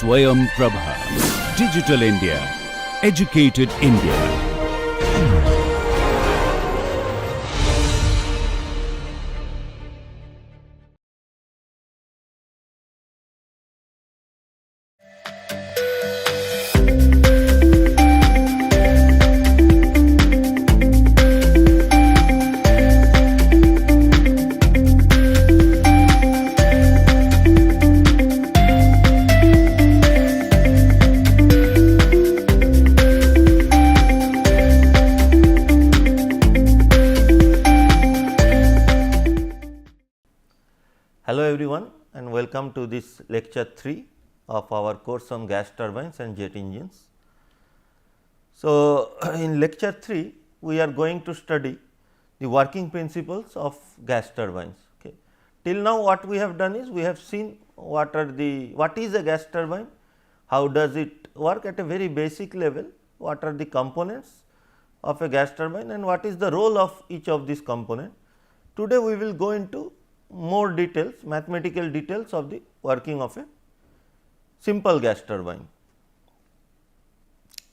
Swayam Prabha. Digital India. Educated India. Hello everyone and welcome to this lecture 3 of our course on gas turbines and jet engines. So, in lecture 3 we are going to study the working principles of gas turbines. Okay. Till now what we have done is we have seen what is a gas turbine, how does it work at a very basic level, what are the components of a gas turbine and what is the role of each of these components. Today we will go into more details, mathematical details of the working of a simple gas turbine.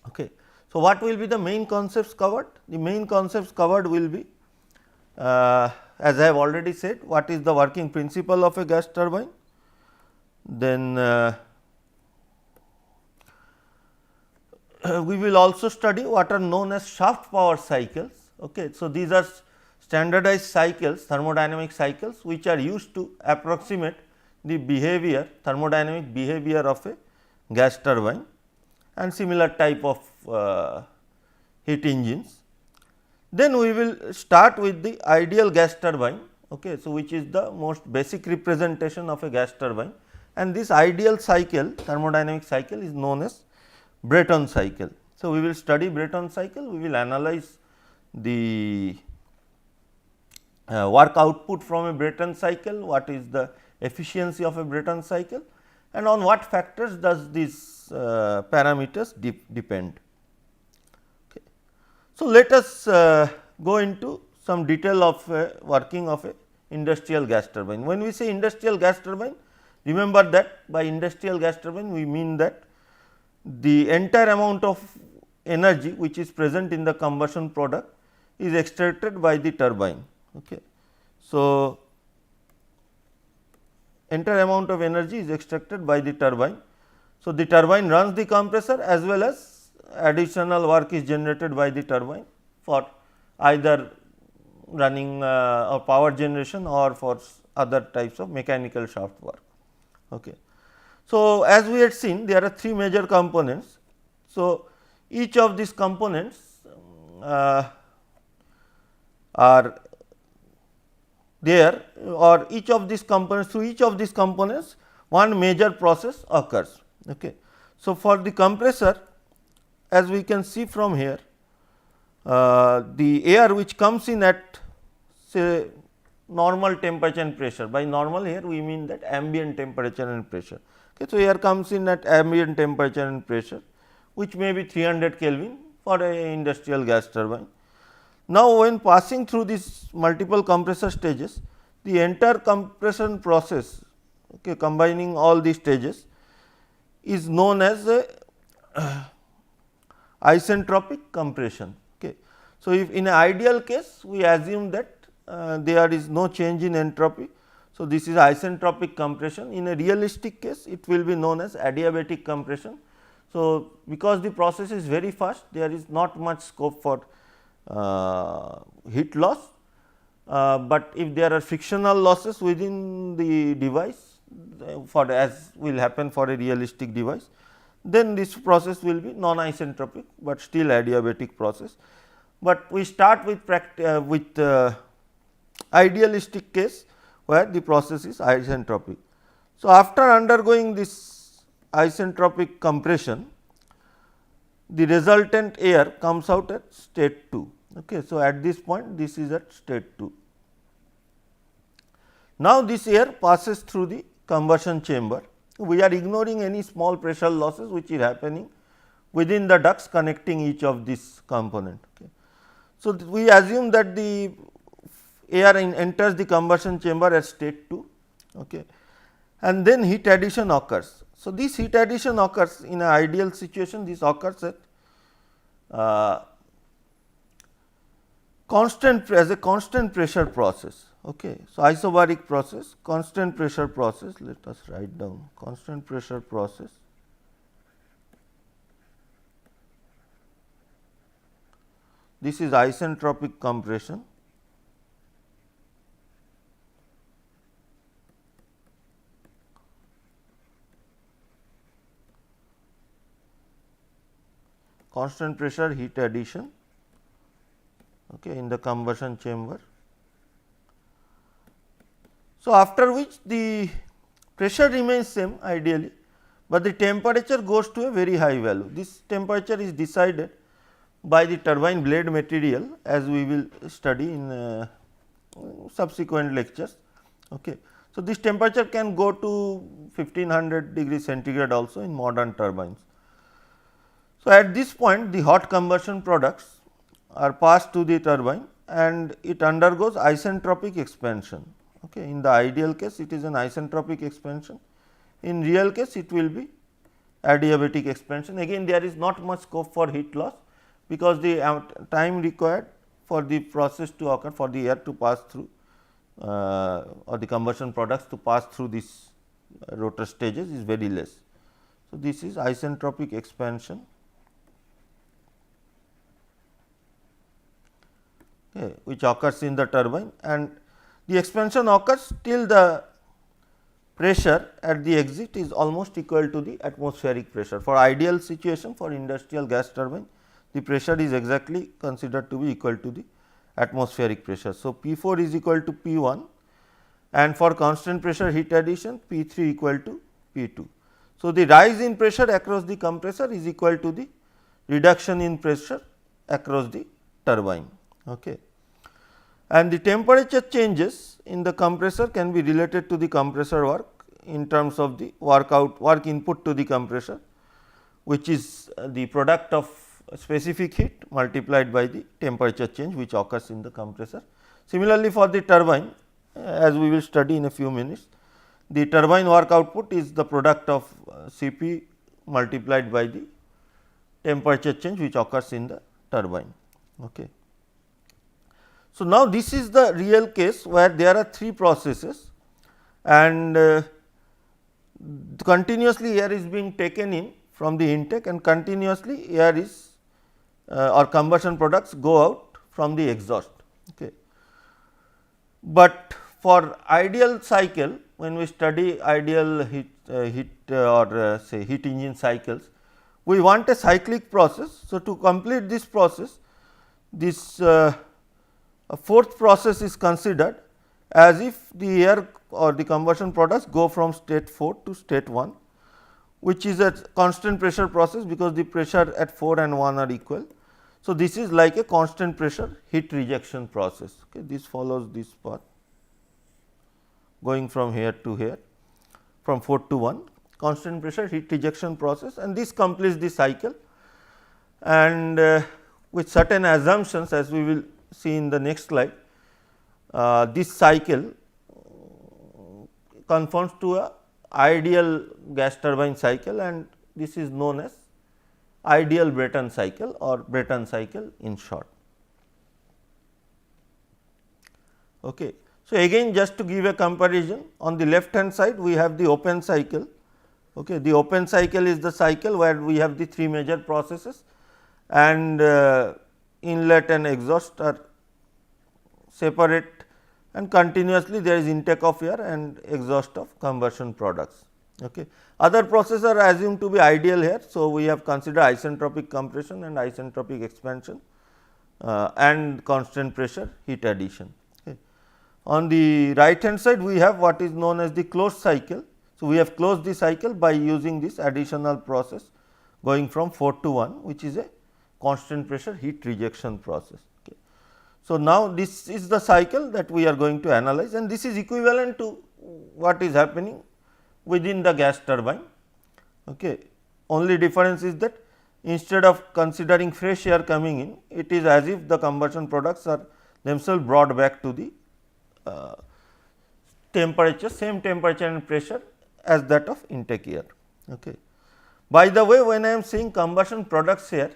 Okay. So, what will be the main concepts covered? The main concepts covered will be as I have already said, what is the working principle of a gas turbine, then we will also study what are known as shaft power cycles. Okay. So, these are standardized cycles, thermodynamic cycles, which are used to approximate the behavior, thermodynamic behavior of a gas turbine and similar type of heat engines. Then we will start with the ideal gas turbine, okay, so which is the most basic representation of a gas turbine, and this ideal cycle, thermodynamic cycle, is known as Brayton cycle. So, we will study Brayton cycle, we will analyze the work output from a Brayton cycle, what is the efficiency of a Brayton cycle and on what factors does these parameters depend. Okay. So, let us go into some detail of working of a industrial gas turbine. When we say industrial gas turbine, remember that by industrial gas turbine we mean that the entire amount of energy which is present in the combustion product is extracted by the turbine. Okay. So, entire amount of energy is extracted by the turbine. So, the turbine runs the compressor as well as additional work is generated by the turbine for either running or power generation or for other types of mechanical shaft work. Okay. So, as we had seen, there are 3 major components. So, each of these components are there, or each of these components, through each of these components one major process occurs. Okay. So, for the compressor, as we can see from here, the air which comes in at say normal temperature and pressure, by normal here we mean that ambient temperature and pressure. Okay. So, air comes in at ambient temperature and pressure, which may be 300 Kelvin for a industrial gas turbine. Now, when passing through these multiple compressor stages, the entire compression process, okay, combining all these stages, is known as isentropic compression. Okay. So, if in an ideal case we assume that there is no change in entropy. So, this is isentropic compression. In a realistic case, it will be known as adiabatic compression. So, because the process is very fast, there is not much scope for heat loss, but if there are frictional losses within the device for as will happen for a realistic device, then this process will be non isentropic, but still adiabatic process. But we start with idealistic case where the process is isentropic. So, after undergoing this isentropic compression, the resultant air comes out at state 2. Okay. So, at this point this is at state 2. Now, this air passes through the combustion chamber. We are ignoring any small pressure losses which is happening within the ducts connecting each of these component. Okay. So, we assume that the air enters the combustion chamber at state 2, okay, and then heat addition occurs. So, this heat addition occurs in an ideal situation, this occurs at as a constant pressure process. Okay. So, isobaric process, constant pressure process, let us write down constant pressure process. This is isentropic compression. Constant pressure heat addition, okay, in the combustion chamber. So, after which the pressure remains same ideally, but the temperature goes to a very high value. This temperature is decided by the turbine blade material, as we will study in subsequent lectures. Okay. So, this temperature can go to 1500 degrees centigrade also in modern turbines. So, at this point the hot combustion products are passed to the turbine and it undergoes isentropic expansion. Okay. In the ideal case it is an isentropic expansion, in real case it will be adiabatic expansion. Again there is not much scope for heat loss, because the time required for the process to occur, for the air to pass through or the combustion products to pass through these rotor stages is very less. So, this is isentropic expansion. Okay, which occurs in the turbine, and the expansion occurs till the pressure at the exit is almost equal to the atmospheric pressure. For ideal situation, for industrial gas turbine, the pressure is exactly considered to be equal to the atmospheric pressure. So, P 4 is equal to P 1, and for constant pressure heat addition P 3 equal to P 2. So, the rise in pressure across the compressor is equal to the reduction in pressure across the turbine. Okay. And the temperature changes in the compressor can be related to the compressor work in terms of the work input to the compressor, which is the product of specific heat multiplied by the temperature change which occurs in the compressor. Similarly, for the turbine, as we will study in a few minutes, the turbine work output is the product of Cp multiplied by the temperature change which occurs in the turbine. Okay. So, now this is the real case where there are three processes and continuously air is being taken in from the intake and continuously air is or combustion products go out from the exhaust. Okay. But for ideal cycle, when we study ideal heat say heat engine cycles, we want a cyclic process. So, to complete this process, this a fourth process is considered as if the air or the combustion products go from state 4 to state 1, which is a constant pressure process, because the pressure at 4 and 1 are equal. So, this is like a constant pressure heat rejection process. Okay. This follows this path going from here to here, from 4 to 1, constant pressure heat rejection process, and this completes the cycle, and with certain assumptions, as we will see in the next slide, this cycle conforms to a ideal gas turbine cycle, and this is known as ideal Brayton cycle or Brayton cycle in short. Okay. So, again just to give a comparison, on the left hand side we have the open cycle. Okay. The open cycle is the cycle where we have the three major processes and inlet and exhaust are separate, and continuously there is intake of air and exhaust of combustion products. Okay. Other processes are assumed to be ideal here. So, we have considered isentropic compression and isentropic expansion and constant pressure heat addition. Okay. On the right hand side we have what is known as the closed cycle. So, we have closed the cycle by using this additional process going from 4 to 1, which is a constant pressure heat rejection process. Okay. So, now this is the cycle that we are going to analyze, and this is equivalent to what is happening within the gas turbine. Okay. Only difference is that instead of considering fresh air coming in, it is as if the combustion products are themselves brought back to the temperature, same temperature and pressure as that of intake air. Okay. By the way, when I am saying combustion products here,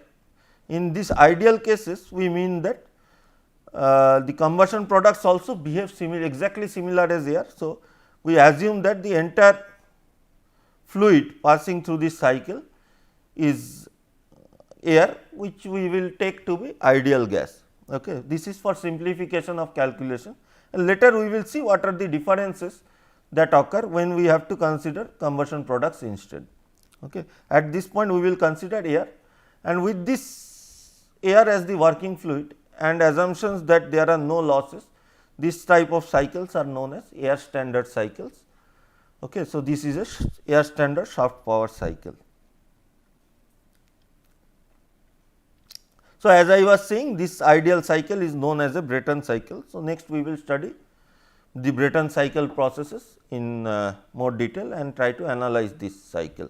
in this ideal cases we mean that the combustion products also behave exactly similar as air. So, we assume that the entire fluid passing through this cycle is air, which we will take to be ideal gas. Okay. This is for simplification of calculation, and later we will see what are the differences that occur when we have to consider combustion products instead. Okay. At this point we will consider air, and with this air as the working fluid and assumptions that there are no losses, this type of cycles are known as air standard cycles. Okay. So, this is a air standard shaft power cycle. So, as I was saying, this ideal cycle is known as a Brayton cycle. So, next we will study the Brayton cycle processes in more detail and try to analyze this cycle.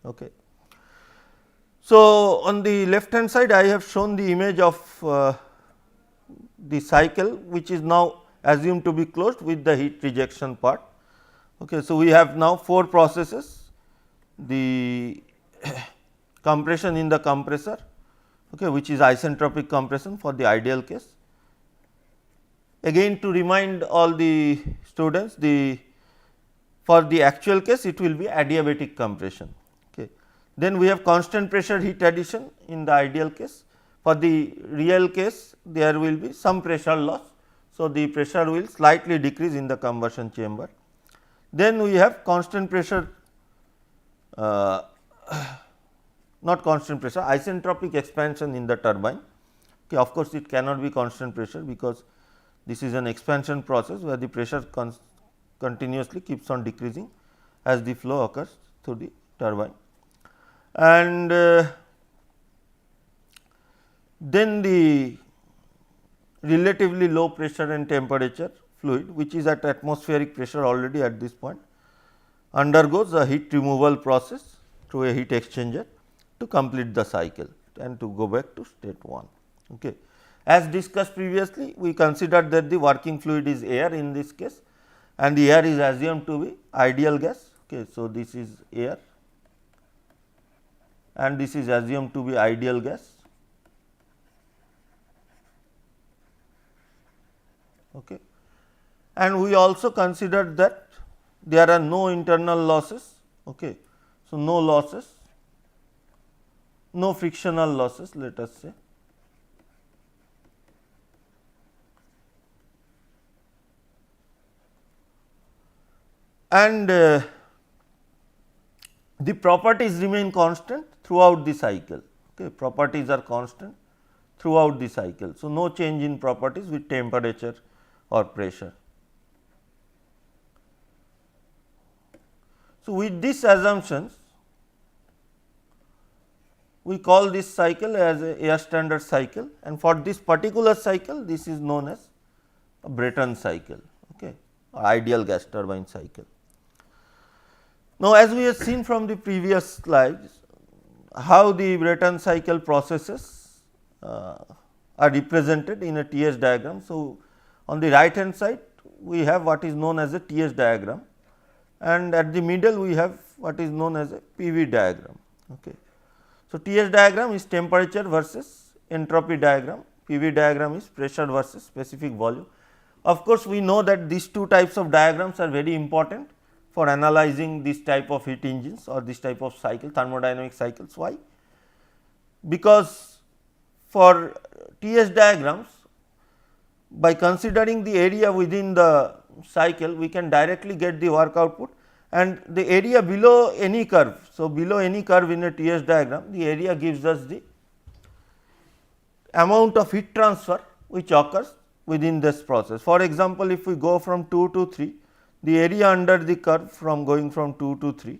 Okay. So, on the left hand side I have shown the image of the cycle, which is now assumed to be closed with the heat rejection part. Okay. So, we have now 4 processes: the compression in the compressor, okay, which is isentropic compression for the ideal case. Again, to remind all the students, for the actual case it will be adiabatic compression. Okay. Then we have constant pressure heat addition in the ideal case. For the real case, there will be some pressure loss. So, the pressure will slightly decrease in the combustion chamber. Then we have constant pressure, not constant pressure, isentropic expansion in the turbine. Okay, of course, it cannot be constant pressure, because this is an expansion process where the pressure continuously keeps on decreasing as the flow occurs through the turbine. And then the relatively low pressure and temperature fluid, which is at atmospheric pressure already at this point, undergoes a heat removal process through a heat exchanger to complete the cycle and to go back to state 1. Okay. As discussed previously, we considered that the working fluid is air in this case, and the air is assumed to be ideal gas. Okay. So, this is air and this is assumed to be ideal gas. Okay. And we also considered that there are no internal losses. Okay. So, no losses, no frictional losses, let us say. And the properties remain constant throughout the cycle. Okay. Properties are constant throughout the cycle. So, no change in properties with temperature or pressure. So, with these assumptions, we call this cycle as a air standard cycle, and for this particular cycle, this is known as a Brayton cycle, okay, or ideal gas turbine cycle. Now, as we have seen from the previous slides, how the Brayton cycle processes are represented in a TS diagram. So, on the right hand side, we have what is known as a TS diagram, and at the middle we have what is known as a PV diagram. Okay. So, TS diagram is temperature versus entropy diagram, PV diagram is pressure versus specific volume. Of course, we know that these two types of diagrams are very important for analyzing this type of heat engines or this type of cycle, thermodynamic cycles. Why? Because for TS diagrams, by considering the area within the cycle, we can directly get the work output, and the area below any curve. So, below any curve in a TS diagram, the area gives us the amount of heat transfer which occurs within this process. For example, if we go from 2 to 3, the area under the curve from going from 2 to 3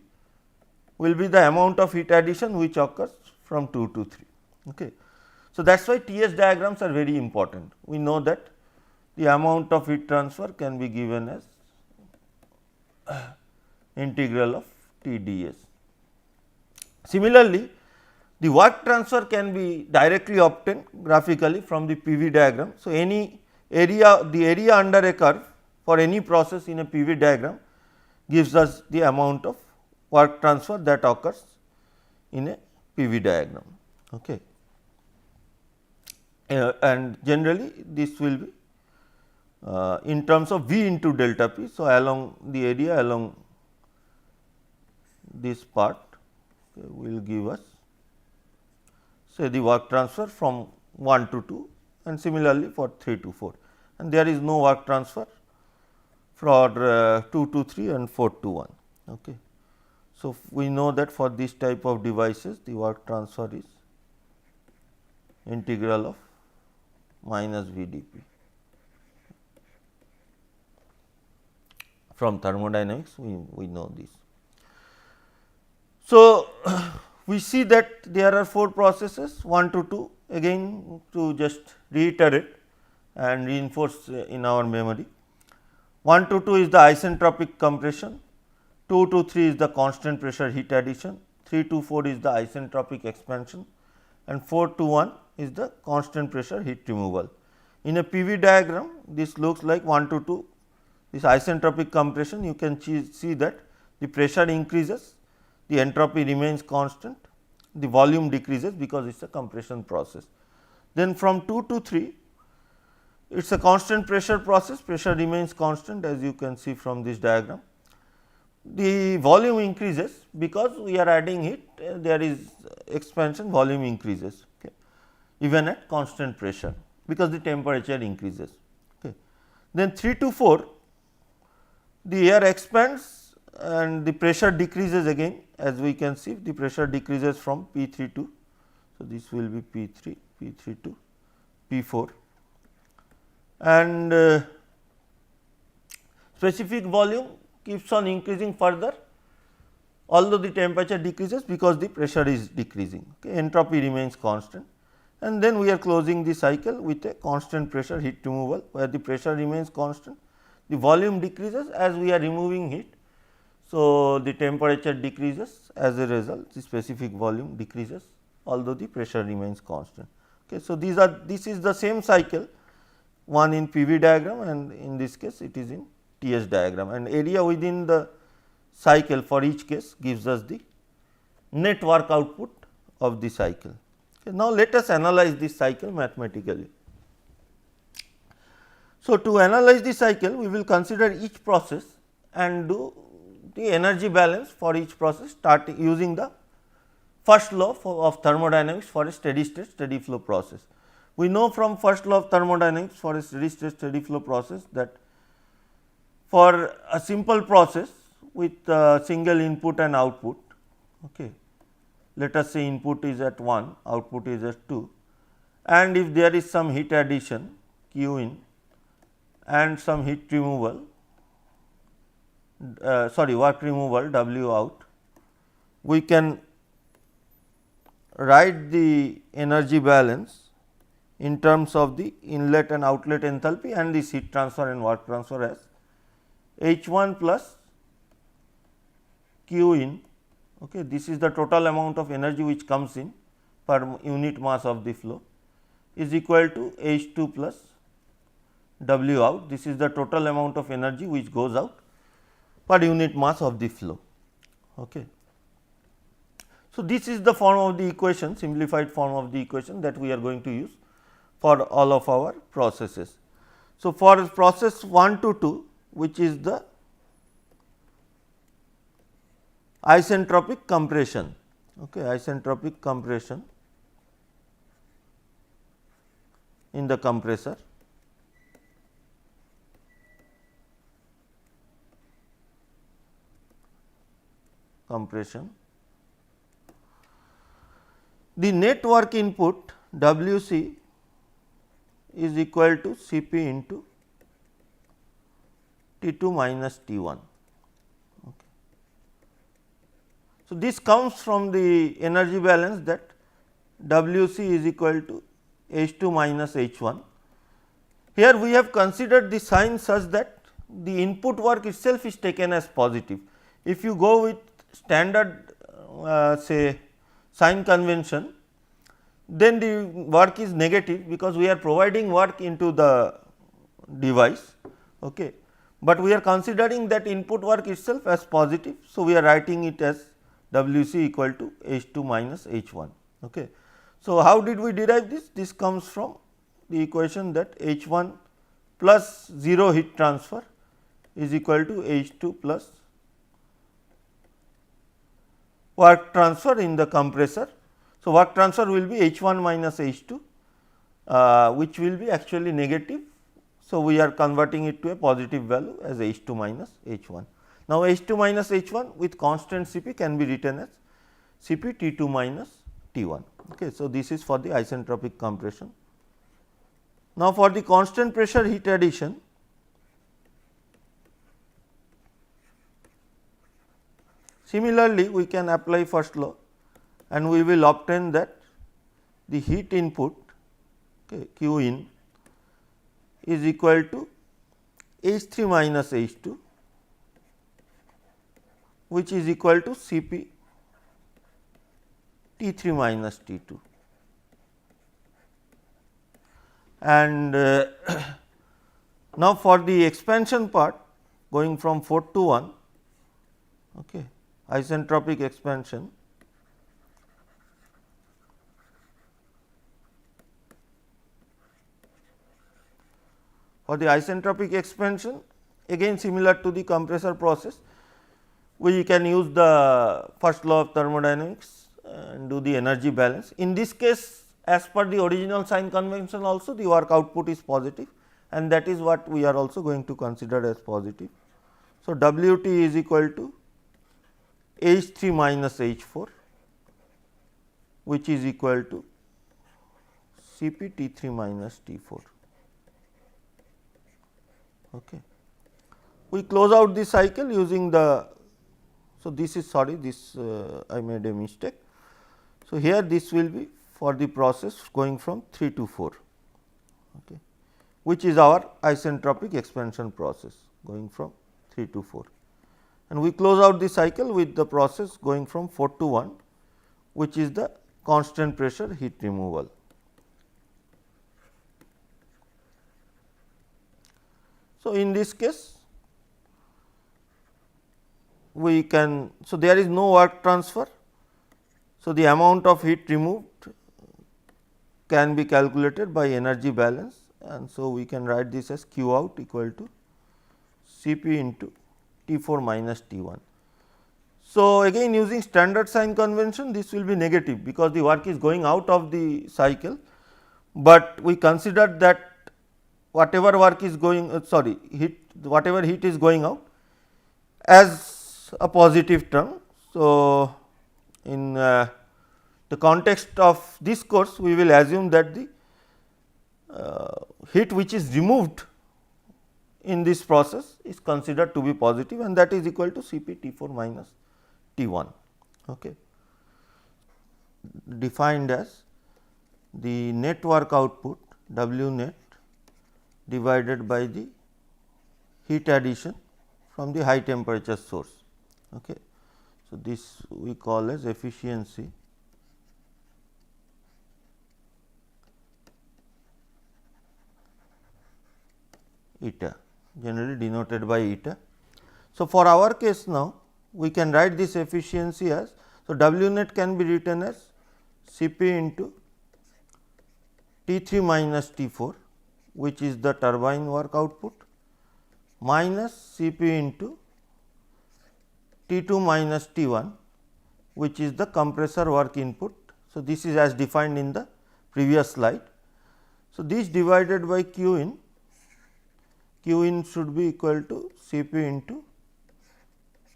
will be the amount of heat addition which occurs from 2 to 3. Okay. So, that is why TS diagrams are very important. We know that the amount of heat transfer can be given as integral of TdS. Similarly, the work transfer can be directly obtained graphically from the PV diagram. So, any area, the area under a curve for any process in a PV diagram gives us the amount of work transfer that occurs in a PV diagram. Okay. And generally this will be in terms of V into delta P. So, along the area along this part will give us say the work transfer from 1 to 2 and similarly for 3 to 4, and there is no work transfer for 2 to 3 and 4 to 1. Okay. So, we know that for this type of devices the work transfer is integral of minus V d p. From thermodynamics we know this. So, we see that there are 4 processes 1 to 2, again to just reiterate and reinforce in our memory. 1 to 2 is the isentropic compression, 2 to 3 is the constant pressure heat addition, 3 to 4 is the isentropic expansion, and 4 to 1 is the constant pressure heat removal. In a PV diagram, this looks like 1 to 2, this isentropic compression, you can see that the pressure increases, the entropy remains constant, the volume decreases because it is a compression process. Then from 2 to 3, it is a constant pressure process, pressure remains constant as you can see from this diagram. The volume increases because we are adding heat, there is expansion, volume increases, okay, even at constant pressure because the temperature increases. Okay. Then 3 to 4, the air expands and the pressure decreases again, as we can see the pressure decreases from P 3 to, so this will be P 3 to P 4, and specific volume keeps on increasing further although the temperature decreases because the pressure is decreasing, okay. Entropy remains constant, and then we are closing the cycle with a constant pressure heat removal where the pressure remains constant, the volume decreases as we are removing heat. So, the temperature decreases, as a result the specific volume decreases although the pressure remains constant. Okay. So, this is the same cycle, one in PV diagram and in this case it is in TS diagram, and area within the cycle for each case gives us the net work output of the cycle. Okay. Now, let us analyze this cycle mathematically. So, to analyze the cycle we will consider each process and do the energy balance for each process starting using the first law of thermodynamics for a steady state steady flow process. We know from first law of thermodynamics for a steady state steady flow process that for a simple process with single input and output, okay, let us say input is at 1, output is at 2, and if there is some heat addition Q in and some heat removal, work removal W out, we can write the energy balance in terms of the inlet and outlet enthalpy and this heat transfer and work transfer as H 1 plus Q in, okay, this is the total amount of energy which comes in per unit mass of the flow, is equal to H 2 plus W out, this is the total amount of energy which goes out per unit mass of the flow. Okay. So, this is the form of the equation, simplified form of the equation that we are going to use for all of our processes. So, for process 1 to 2, which is the isentropic compression, okay, isentropic compression in the compressor, the net work input W c is equal to C p into T 2 minus T 1. Okay. So, this comes from the energy balance that W c is equal to H 2 minus H 1. Here we have considered the sign such that the input work itself is taken as positive. If you go with standard say sign convention, then the work is negative because we are providing work into the device, okay. but we are considering that input work itself as positive. So, we are writing it as W c equal to H 2 minus H 1. Okay. So, how did we derive this? This comes from the equation that H 1 plus 0 heat transfer is equal to H 2 plus work transfer in the compressor. So, work transfer will be H 1 minus H 2, which will be actually negative. So, we are converting it to a positive value as H 2 minus H 1. Now, H 2 minus H 1 with constant C p can be written as C p T 2 minus T 1. Okay. So, this is for the isentropic compression. Now, for the constant pressure heat addition, similarly we can apply first law and we will obtain that the heat input, okay, Q in is equal to H 3 minus H 2, which is equal to C p T 3 minus T 2. And now, for the expansion part going from 4 to 1, okay, isentropic expansion, for the isentropic expansion again similar to the compressor process, we can use the first law of thermodynamics and do the energy balance. In this case, as per the original sign convention also, the work output is positive, and that is what we are also going to consider as positive. So, W t is equal to H 3 minus H 4, which is equal to C p T 3 minus T 4. Okay. We close out the cycle using the, so this is this I made a mistake. So, here this will be for the process going from 3 to 4, okay, which is our isentropic expansion process going from 3 to 4, and we close out the cycle with the process going from 4 to 1, which is the constant pressure heat removal. So, in this case we can, so there is no work transfer. So, the amount of heat removed can be calculated by energy balance, and so we can write this as Q out equal to C p into T 4 minus T 1. So, again using standard sign convention, this will be negative because the work is going out of the cycle, but we consider that whatever work is going whatever heat is going out as a positive term. So, in the context of this course, we will assume that the heat which is removed in this process is considered to be positive, and that is equal to C p T 4 minus T 1, okay, defined as the net work output W net divided by the heat addition from the high temperature source. Okay. So, this we call as efficiency eta, generally denoted by eta. So, for our case now, we can write this efficiency as, so W net can be written as C p into T 3 minus T 4, which is the turbine work output, minus C p into T 2 minus T 1, which is the compressor work input. So, this is as defined in the previous slide. So, this divided by Q in should be equal to C p into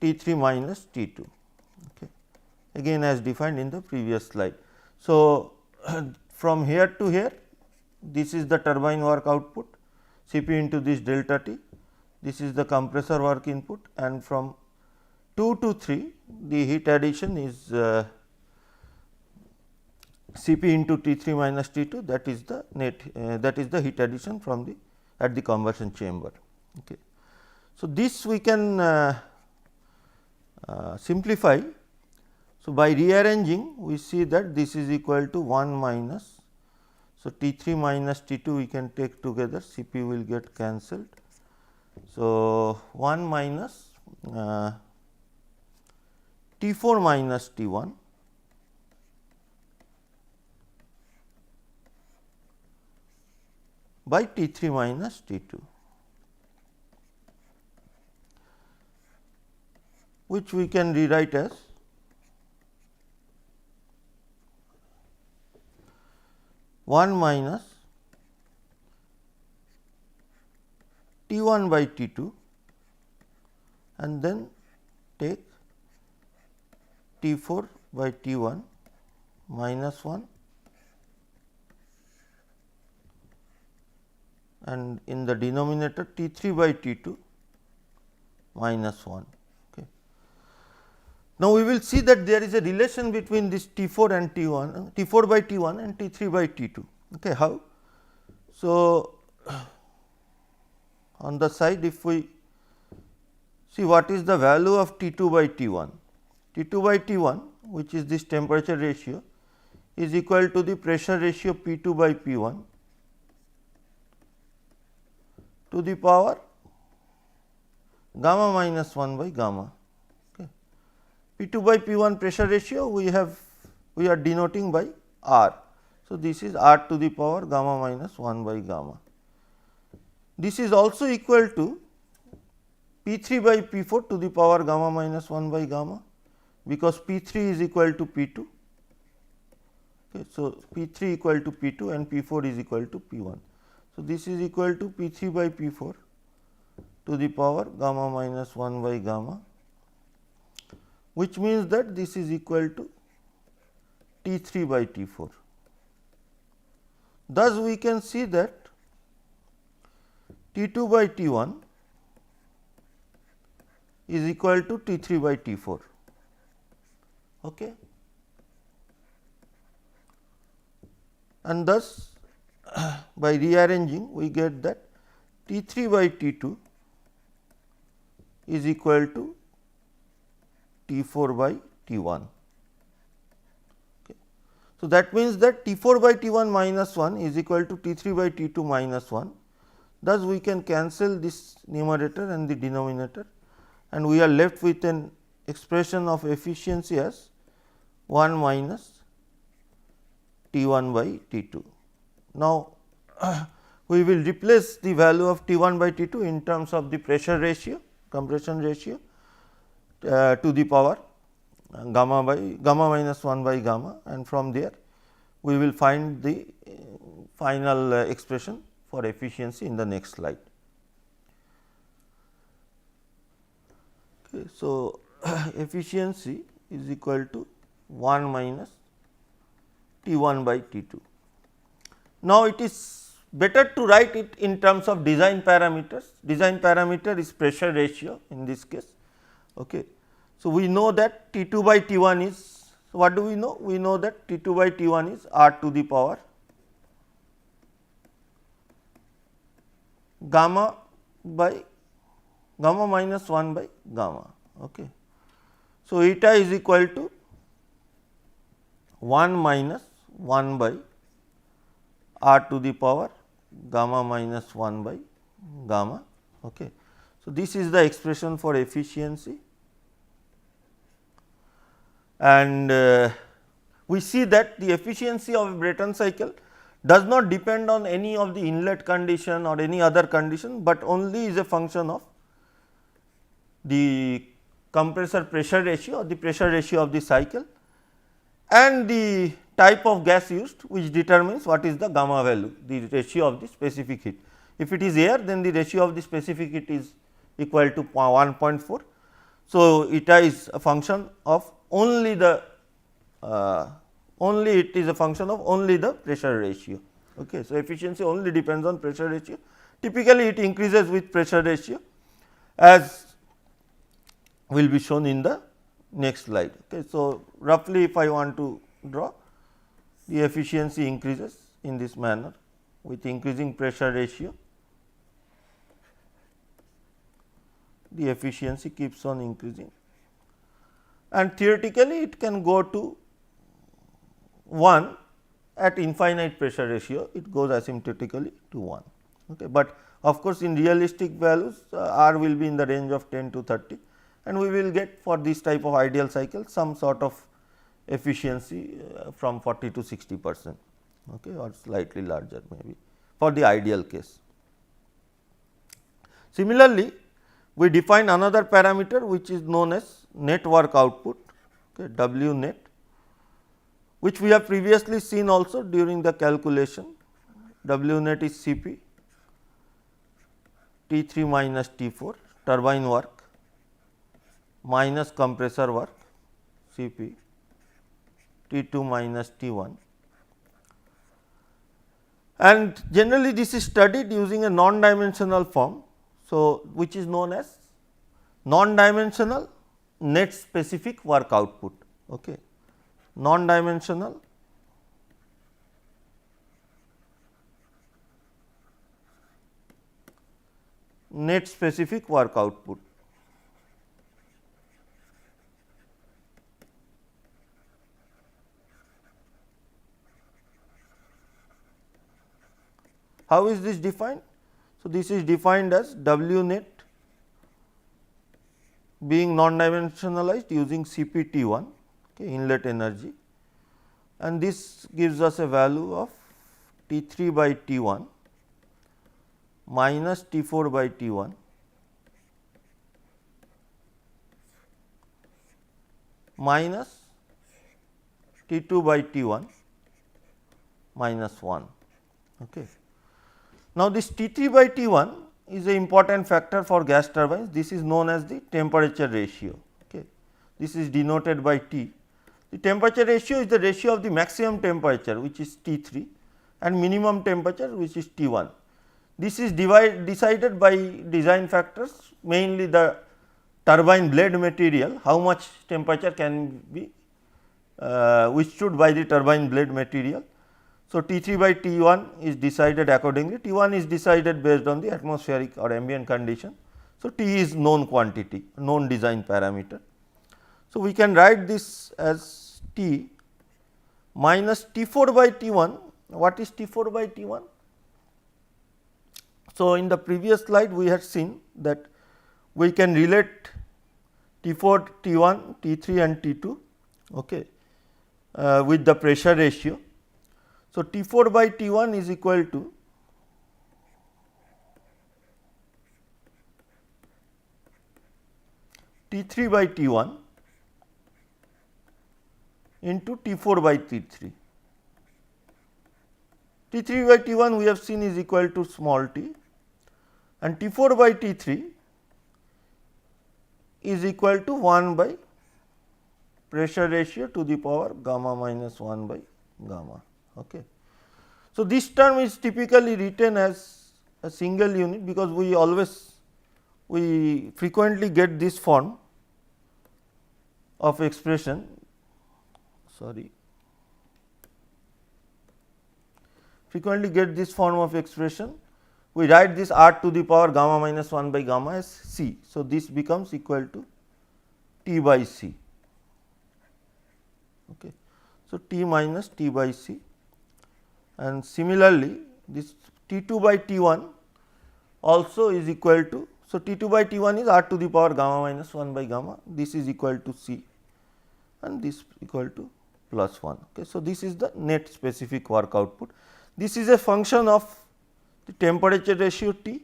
T 3 minus T 2, okay, again as defined in the previous slide. So, from here to here, this is the turbine work output, C p into this delta T, this is the compressor work input, and from 2 to 3 the heat addition is C p into T 3 minus T 2, that is the net that is the heat addition from the at the conversion chamber. Okay. So, this we can simplify. So, by rearranging we see that this is equal to 1 minus, so T 3 minus T 2 we can take together, C p will get cancelled, So, 1 minus T 4 minus T 1 by T 3 minus T 2, which we can rewrite as one minus T 1 by T 2 and then take T 4 by T 1 minus 1 and in the denominator T 3 by T 2 minus 1. Okay. Now, we will see that there is a relation between this T 4 and T 1, T 4 by T 1 and T 3 by T 2. Okay. How? So, on the side if we see what is the value of T 2 by T 1, T 2 by T 1 which is this temperature ratio is equal to the pressure ratio P 2 by P 1 to the power gamma minus 1 by gamma. Okay. P 2 by P 1 pressure ratio we are denoting by R. So, this is R to the power gamma minus 1 by gamma. This is also equal to P 3 by P 4 to the power gamma minus 1 by gamma, because P 3 is equal to P 2. Okay. So, P 3 equal to P 2 and P 4 is equal to P 1. So, this is equal to P 3 by P 4 to the power gamma minus 1 by gamma, which means that this is equal to T 3 by T 4. Thus, we can see that T 2 by T 1 is equal to T 3 by T 4. Okay. And thus, by rearranging we get that T 3 by T 2 is equal to T 4 by T 1. Okay. So, that means that T 4 by T 1 minus 1 is equal to T 3 by T 2 minus 1. Thus, we can cancel this numerator and the denominator, and we are left with an expression of efficiency as 1 minus T 1 by T 2. Now, we will replace the value of T 1 by T 2 in terms of the pressure ratio, compression ratio to the power gamma minus 1 by gamma, and from there we will find the final expression for efficiency in the next slide. Okay. So, efficiency is equal to 1 minus T 1 by T 2. Now, it is better to write it in terms of design parameters. Design parameter is pressure ratio in this case. Okay. So, we know that T 2 by T 1 is, so what do we know? We know that T 2 by T 1 is R to the power gamma by gamma minus 1 by gamma. Okay. So, eta is equal to 1 minus 1 by R to the power gamma minus 1 by gamma. Okay. So, this is the expression for efficiency, and we see that the efficiency of a Brayton cycle does not depend on any of the inlet condition or any other condition, but only is a function of the compressor pressure ratio or the pressure ratio of the cycle and the type of gas used, which determines what is the gamma value, the ratio of the specific heat. If it is air, then the ratio of the specific heat is equal to 1.4. So, eta is a function of only the it is a function of only the pressure ratio. Okay. So, efficiency only depends on pressure ratio. Typically, it increases with pressure ratio, as will be shown in the next slide. Okay. So, roughly if I want to draw, the efficiency increases in this manner with increasing pressure ratio, the efficiency keeps on increasing, and theoretically it can go to 1 at infinite pressure ratio, it goes asymptotically to 1. Okay. But Of course, in realistic values R will be in the range of 10 to 30, and we will get for this type of ideal cycle some sort of efficiency from 40 to 60%, okay, or slightly larger maybe for the ideal case. Similarly, we define another parameter which is known as net work output, okay, W net, which we have previously seen also during the calculation. W net is C p T 3 minus T 4 turbine work minus compressor work C p T 2 minus T 1, and generally this is studied using a non-dimensional form. So, which is known as non-dimensional net specific work output, okay. Non-dimensional net specific work output. How is this defined? So, this is defined as W net being non-dimensionalized using C p T 1, okay, inlet energy, and this gives us a value of T 3 by T 1 minus T 4 by T 1 minus T 2 by T 1 minus 1. Okay. Now, this T 3 by T 1 is an important factor for gas turbines. This is known as the temperature ratio. Okay. This is denoted by T. The temperature ratio is the ratio of the maximum temperature, which is T 3, and minimum temperature, which is T 1. This is decided by design factors, mainly the turbine blade material, how much temperature can be withstood by the turbine blade material. So, T 3 by T 1 is decided accordingly. T 1 is decided based on the atmospheric or ambient condition. So, T is known quantity, known design parameter. So, we can write this as T minus T 4 by T 1. What is T 4 by T 1? So, in the previous slide we had seen that we can relate T 4, T 1, T 3 and T 2, okay, with the pressure ratio. So, T 4 by T 1 is equal to T 3 by T 1 into T 4 by T 3. T 3 by T 1 we have seen is equal to small t, and T 4 by T 3 is equal to 1 by pressure ratio to the power gamma minus 1 by gamma. Okay. So, this term is typically written as a single unit, because we frequently get this form of expression, we write this r to the power gamma minus 1 by gamma as C. So, this becomes equal to T by C. Okay. So, T minus T by C, and similarly this T 2 by T 1 also is equal to. So, T 2 by T 1 is r to the power gamma minus 1 by gamma, this is equal to C, and this equal to plus 1. Okay. So, this is the net specific work output. This is a function of the temperature ratio T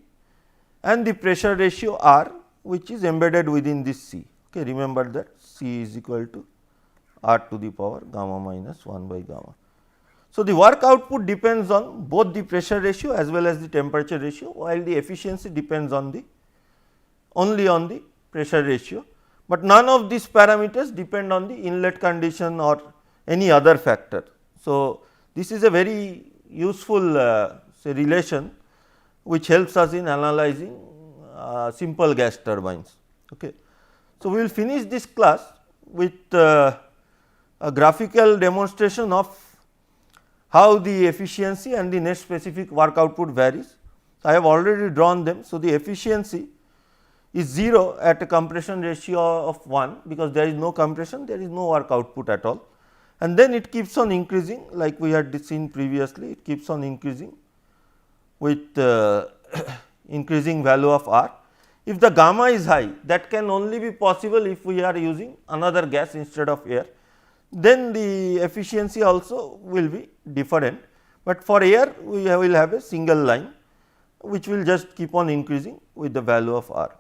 and the pressure ratio R, which is embedded within this C. Okay. Remember that C is equal to r to the power gamma minus 1 by gamma. So, the work output depends on both the pressure ratio as well as the temperature ratio, while the efficiency depends on the only on the pressure ratio, but none of these parameters depend on the inlet condition or any other factor. So, this is a very useful say relation which helps us in analyzing simple gas turbines. Okay. So, we will finish this class with a graphical demonstration of how the efficiency and the net specific work output varies. I have already drawn them. So, the efficiency is 0 at a compression ratio of 1, because there is no compression, there is no work output at all, and then it keeps on increasing like we had seen previously, it keeps on increasing with increasing value of R. If the gamma is high, that can only be possible if we are using another gas instead of air, then the efficiency also will be different, but for air we will have a single line which will just keep on increasing with the value of R.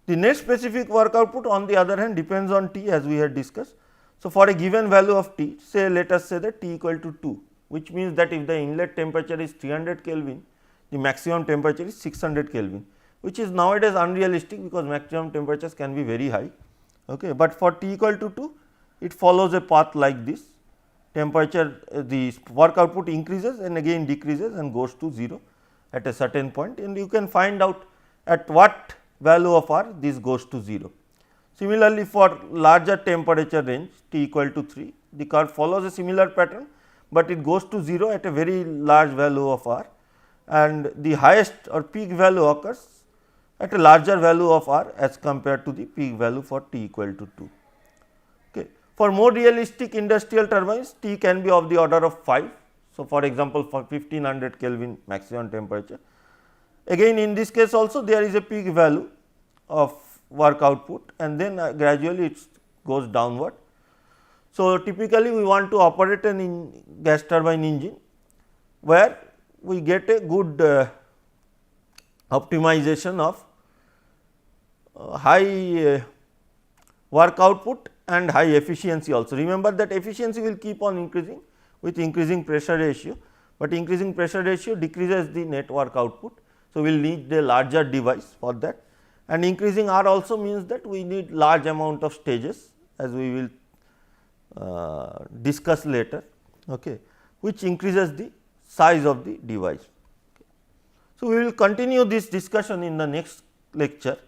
The net specific work output on the other hand depends on T, as we had discussed. So, for a given value of T, say let us say that T equal to 2, which means that if the inlet temperature is 300 Kelvin, the maximum temperature is 600 Kelvin, which is nowadays unrealistic because maximum temperatures can be very high. Okay. But for T equal to 2, it follows a path like this: temperature, the work output increases and again decreases and goes to 0 at a certain point, and you can find out at what value of R this goes to 0. Similarly, for larger temperature range T equal to 3, the curve follows a similar pattern, but it goes to 0 at a very large value of R, and the highest or peak value occurs at a larger value of R as compared to the peak value for T equal to 2. Okay. For more realistic industrial turbines, T can be of the order of 5. So, for example, for 1500 Kelvin maximum temperature. Again in this case also there is a peak value of work output and then gradually it goes downward. So, typically we want to operate an gas turbine engine where we get a good optimization of high work output and high efficiency also. Remember that efficiency will keep on increasing with increasing pressure ratio, but increasing pressure ratio decreases the net work output. So, we will need a larger device for that, and increasing R also means that we need large amount of stages, as we will discuss later, okay, which increases the size of the device. So, we will continue this discussion in the next lecture.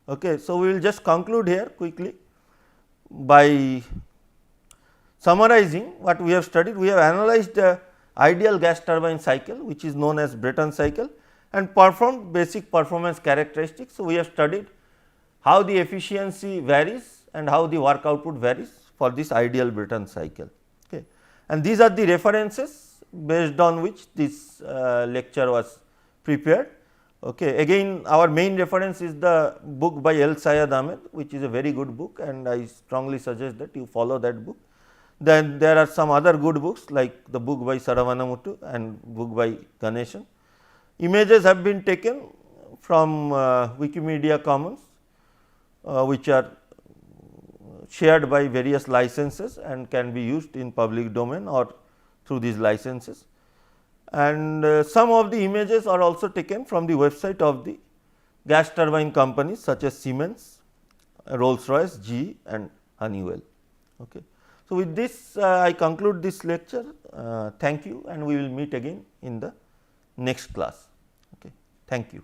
Okay. So, we will just conclude here quickly by summarizing what we have studied. We have analyzed the ideal gas turbine cycle, which is known as Brayton cycle, and performed basic performance characteristics. So, we have studied how the efficiency varies and how the work output varies for this ideal Brayton cycle. Okay. And these are the references based on which this lecture was prepared. Okay. Again, our main reference is the book by L. Syed Ahmed, which is a very good book, and I strongly suggest that you follow that book. Then there are some other good books like the book by Saravanamuttu and book by Ganeshan. Images have been taken from Wikimedia Commons, which are shared by various licenses and can be used in public domain or through these licenses. And some of the images are also taken from the website of the gas turbine companies such as Siemens, Rolls-Royce, GE and Honeywell. Okay. So, with this I conclude this lecture. Thank you, and we will meet again in the next class. Okay. Thank you.